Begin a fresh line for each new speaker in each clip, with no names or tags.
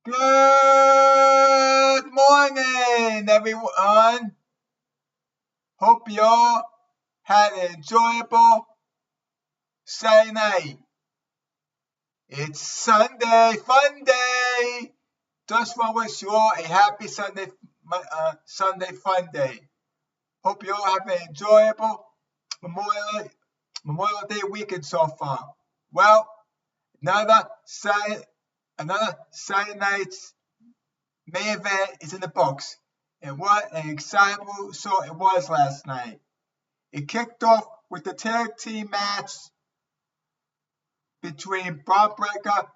Good morning, everyone. Hope you all had an enjoyable Saturday night. It's Sunday, fun day. Just want to wish you all a happy Sunday, Sunday fun day. Hope you all have an enjoyable Memorial Day weekend so far. Well, another Saturday night's main event is in the books, and what an excitable show it was last night. It kicked off with the tag team match between Braun Breaker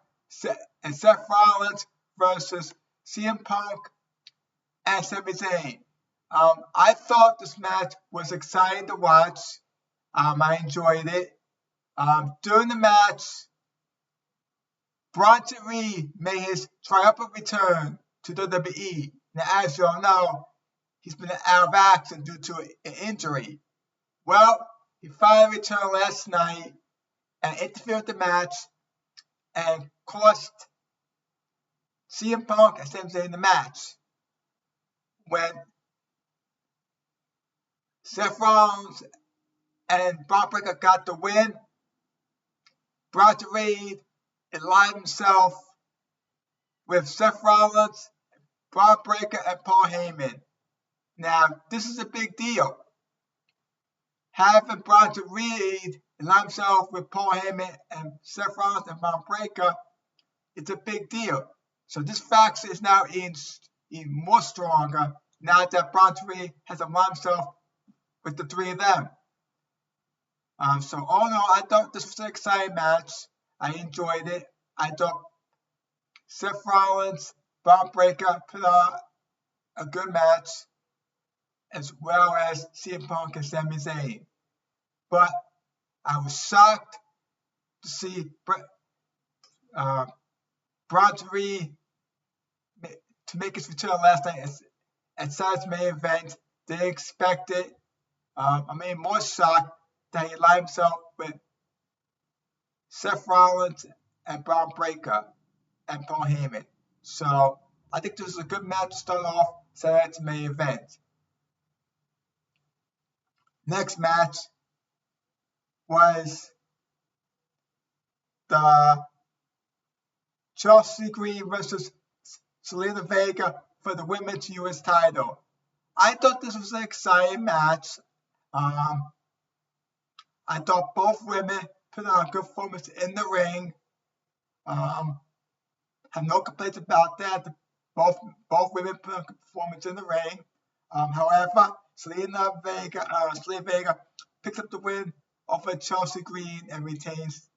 and Seth Rollins versus CM Punk and Sami Zayn. I thought this match was exciting to watch. I enjoyed it. During the match, Bronson Reed made his triumphant return to WWE. Now, as you all know, he's been out of action due to an injury. Well, he finally returned last night and interfered with the match and cost CM Punk and Sami Zayn the match. When Seth Rollins and Braun Breaker got the win, Bronson Reed aligned himself with Seth Rollins, Braun Breaker, and Paul Heyman. Now, this is a big deal. Having Bronson Reed align himself with Paul Heyman and Seth Rollins and Braun Breaker, it's a big deal. So this faction is now even more stronger now that Bronson Reed has aligned himself with the three of them. So all in all, I thought this was an exciting match. I enjoyed it. I thought Seth Rollins, Braun Breaker put on a good match, as well as CM Punk and Sami Zayn. But I was shocked to see Bronson Reed to make his return last night at Saturday's main event. Didn't expect it. More shocked that he aligned himself with Seth Rollins and Braun Breaker and Paul Heyman. So I think this is a good match to start off Saturday's main event. Next match was the Chelsea Green versus Zelina Vega for the Women's US title. I thought this was an exciting match. I thought both women put on a good performance in the ring. Have no complaints about that. Both women put on a good performance in the ring. However, Zelina Vega picks up the win over Chelsea Green and retains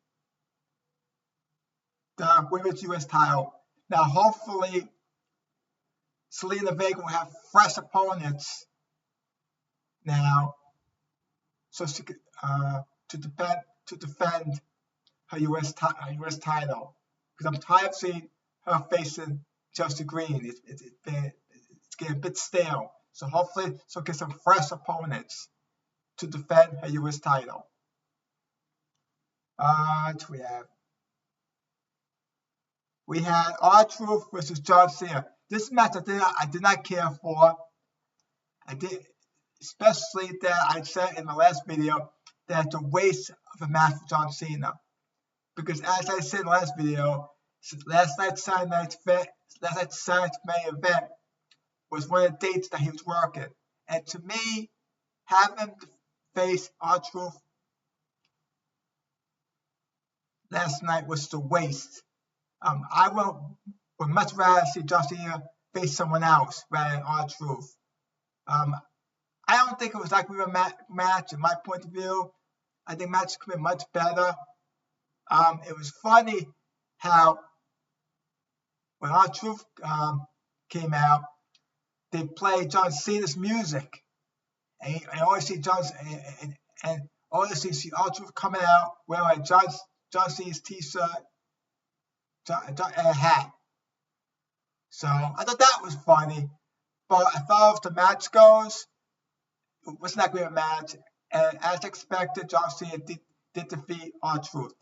the Women's US title. Now, hopefully, Zelina Vega will have fresh opponents now, so she could to defend her US title. Because I'm tired of seeing her facing Chelsea Green. It's getting a bit stale. So hopefully she'll get some fresh opponents to defend her US title. We had R-Truth versus John Cena. This match I did not care for. Especially that I said in my last video that it's a waste of a match for John Cena. Because as I said in the last video, last night's Saturday's main event was one of the dates that he was working. And to me, having him face R-Truth last night was a waste. I would much rather see John Cena face someone else rather than R-Truth. I don't think it was like we were a match in my point of view. I think matches could be much better. It was funny how when R-Truth came out, they played John Cena's music, and I always see see R-Truth coming out wearing John Cena's t-shirt and a hat. So I thought that was funny, but as far as the match goes, it was not going to be a match, and as expected, John Cena did defeat R-Truth.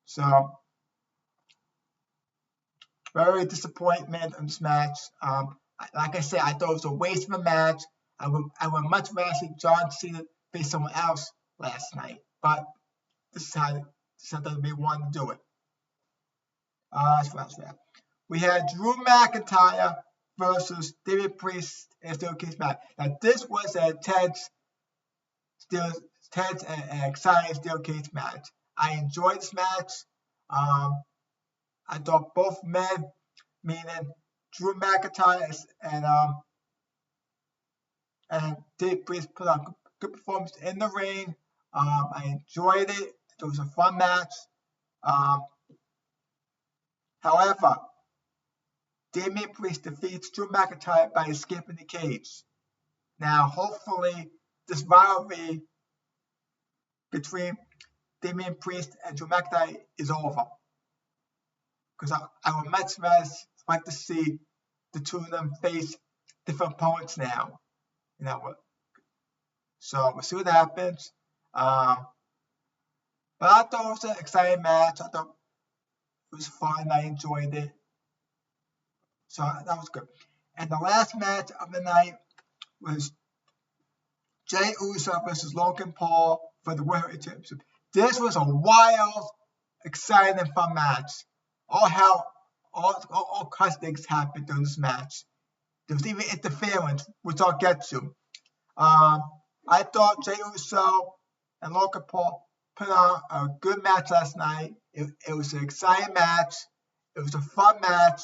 So very disappointment in this match. Like I said, I thought it was a waste of a match. I would much rather see John Cena face someone else last night, but this is how WWE wanted to do it. We had Drew McIntyre versus David Priest in a steel cage match. Now this was a tense and exciting steel cage match. I enjoyed this match. I thought both men, meaning Drew McIntyre and David Priest, put on good performance in the ring. I enjoyed it. It was a fun match. However, Damian Priest defeats Drew McIntyre by escaping the cage. Now, hopefully, this rivalry between Damian Priest and Drew McIntyre is over. Because I would much rather like to see the two of them face different opponents now. So we'll see what happens. But I thought it was an exciting match. I thought it was fun. I enjoyed it. So that was good. And the last match of the night was Jey Uso versus Logan Paul for the World Heavyweight Championship. This was a wild, exciting, and fun match. All kinds of things happened during this match. There was even interference, which I'll get to. I thought Jey Uso and Logan Paul put on a good match last night. It was an exciting match. It was a fun match.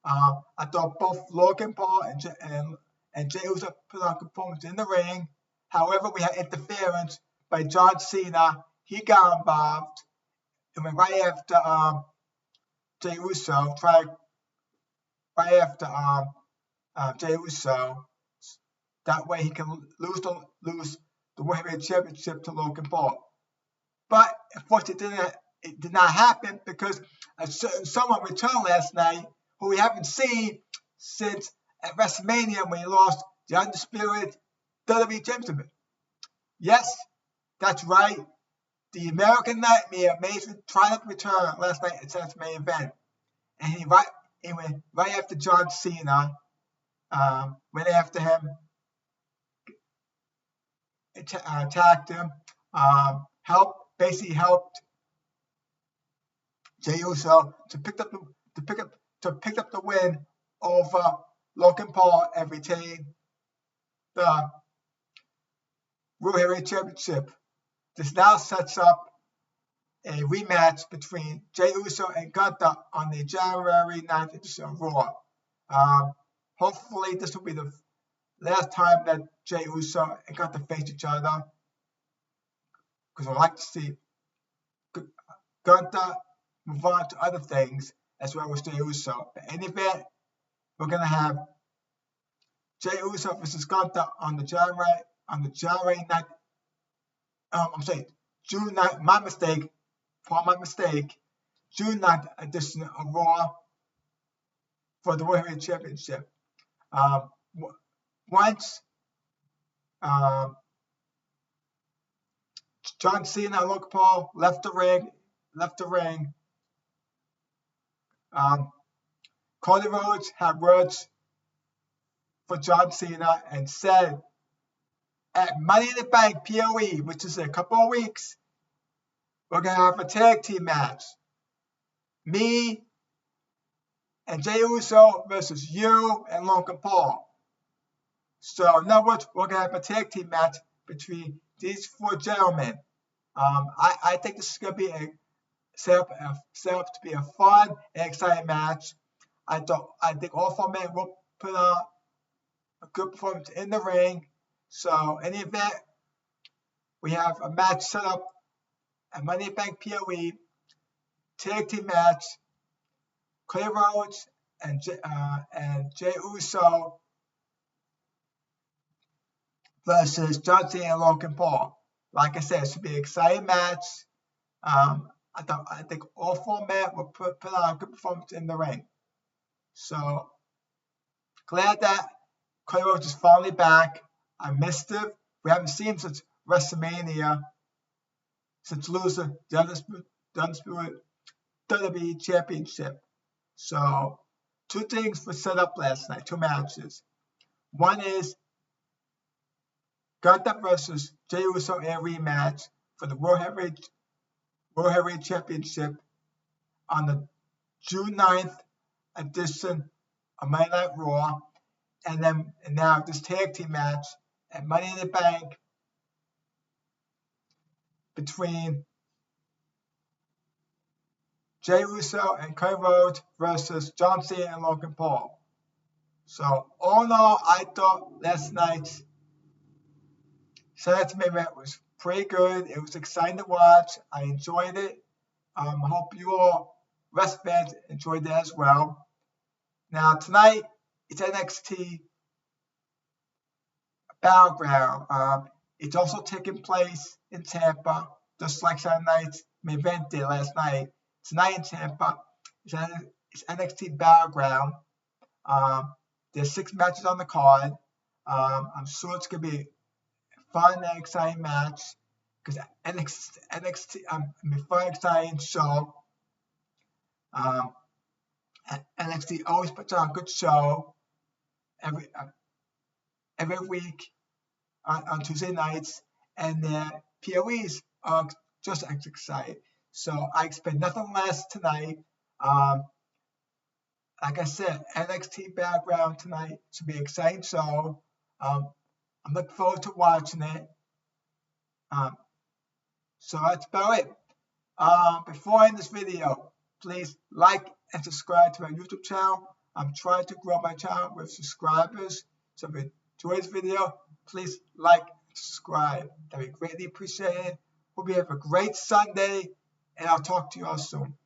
I thought both Logan Paul and Jey Uso put on good performance in the ring. However, we had interference by John Cena. He got involved. It went right after Jey Uso Jey Uso. That way he can lose the World Heavyweight Championship to Logan Paul. But unfortunately, it did not happen because someone returned last night who we haven't seen since at WrestleMania when he lost the undisputed WWE Championship. Yes, that's right. The American Nightmare made his triumphant return last night at Tonight's main event. And he went right after John Cena, went after him, attacked him, helped Jey Uso to pick up the win over Logan Paul and retain the World Heavyweight Championship. This now sets up a rematch between Jey Uso and Gunther on the January 9th edition of Raw. Hopefully, this will be the last time that Jey Uso and Gunther face each other, because I'd like to see Gunther move on to other things as well as Jey Uso. But in any event, we're going to have Jey Uso versus Gunther on the January 9th. June 9th. My mistake. June 9th edition of Raw for the World Heavyweight Championship. Once John Cena and Logan Paul left the ring, Cody Rhodes had words for John Cena and said, at Money in the Bank POE, which is in a couple of weeks, we're going to have a tag team match. Me and Jey Uso versus you and Logan Paul. So, in other words, we're going to have a tag team match between these four gentlemen. I think this is going to be set up to be a fun and exciting match. I think all four men will put on a good performance in the ring. So, in the event, we have a match set up at Money in the Bank POE, tag team match, Cody Rhodes and Jey Uso versus John Cena and Logan Paul. Like I said, it should be an exciting match. I think all four men will put on a good performance in the ring. So, glad that Cody Rhodes is finally back. I missed him. We haven't seen him since WrestleMania, since losing the undisputed WWE Championship. So 2 things were set up last night, 2 matches. One is Gunther versus Jey Uso in a rematch for the World Heavyweight Championship on the June 9th edition of Monday Night Raw. And now this tag team match at Money in the Bank between Jey Uso and Cody Rhodes versus John Cena and Logan Paul. So all in all, I thought last night's main event was pretty good. It was exciting to watch. I enjoyed it. I hope you all, rest fans, enjoyed it as well. Now tonight, it's NXT Battleground. It's also taking place in Tampa, just like Saturday night's main event did last night. Tonight in Tampa, it's NXT Battleground. There's 6 matches on the card. I'm sure it's going to be a fun and exciting match because NXT, fun and exciting show. NXT always puts on a good show every week on Tuesday nights, and their POEs are just as exciting. So I expect nothing less tonight. Like I said, NXT Battleground tonight should be an exciting show. I'm looking forward to watching it. So that's about it. Before I end this video, please like and subscribe to my YouTube channel. I'm trying to grow my channel with subscribers. So if you enjoy this video, please like and subscribe. That would be greatly appreciated. Hope you have a great Sunday, and I'll talk to you all soon.